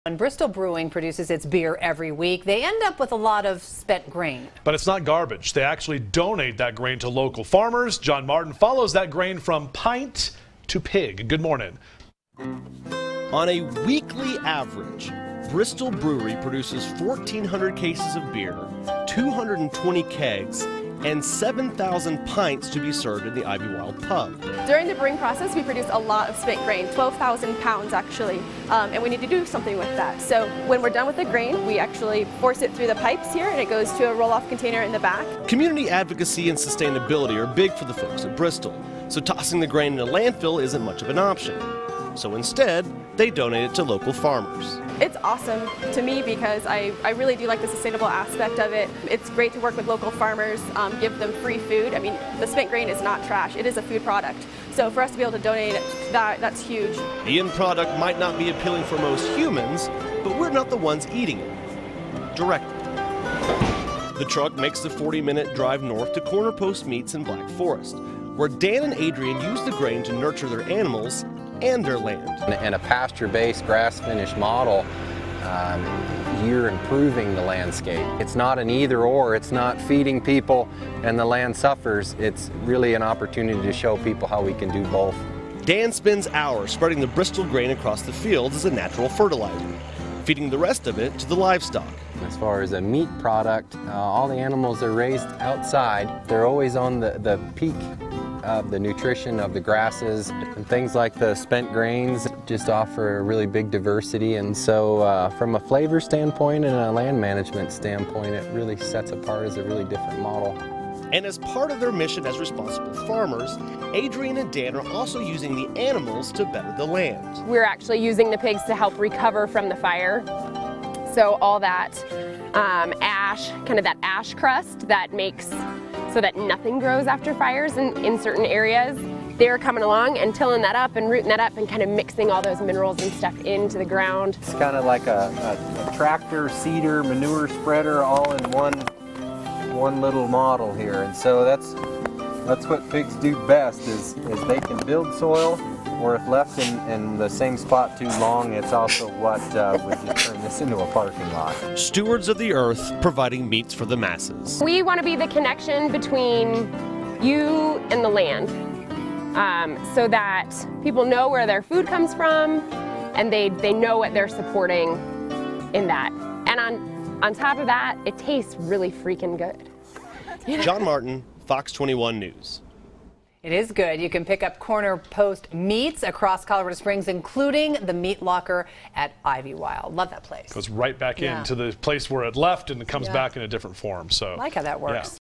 And Bristol Brewing produces its beer every week. They end up with a lot of spent grain. But it's not garbage. They actually donate that grain to local farmers. John Martin follows that grain from pint to pig. Good morning. On a weekly average, Bristol Brewery produces 1,400 cases of beer, 220 kegs, and 7,000 pints to be served in the Ivywild pub. During the brewing process, we produce a lot of spent grain, 12,000 pounds actually, and we need to do something with that. So when we're done with the grain, we actually force it through the pipes here, and it goes to a roll-off container in the back. Community advocacy and sustainability are big for the folks at Bristol, so tossing the grain in a landfill isn't much of an option. So instead, they donate it to local farmers. It's awesome to me because I really do like the sustainable aspect of it. It's great to work with local farmers, give them free food. I mean, the spent grain is not trash, it is a food product. So for us to be able to donate it, that's huge. The end product might not be appealing for most humans, but we're not the ones eating it directly. The truck makes the 40-minute drive north to Corner Post Meats in Black Forest, where Dan and Adrian use the grain to nurture their animals and their land. In a pasture-based, grass-finished model, you're improving the landscape. It's not an either-or. It's not feeding people and the land suffers. It's really an opportunity to show people how we can do both. Dan spends hours spreading the Bristol grain across the fields as a natural fertilizer, feeding the rest of it to the livestock. As far as a meat product, all the animals are raised outside. They're always on the peak of the nutrition of the grasses, and things like the spent grains just offer a really big diversity, and so from a flavor standpoint and a land management standpoint, it really sets apart as a really different model. And as part of their mission as responsible farmers, Adrian and Dan are also using the animals to better the land. We're actually using the pigs to help recover from the fire. So all that ash, kind of that ash crust that makes so that nothing grows after fires in certain areas, they're coming along and tilling that up and rooting that up and kind of mixing all those minerals and stuff into the ground. It's kind of like a tractor, seeder, manure spreader all in one little model here. And so that's what pigs do best is they can build soil, or if left in the same spot too long, it's also what would just turn this into a parking lot. Stewards of the earth providing meats for the masses. We want to be the connection between you and the land, so that people know where their food comes from and they know what they're supporting in that. And on top of that, it tastes really freaking good. John Martin, Fox 21 News. It is good. You can pick up Corner Post Meats across Colorado Springs, including the meat locker at Ivywild. Love that place. Goes right back into the place where it left, and it comes back in a different form. So I like how that works. Yeah.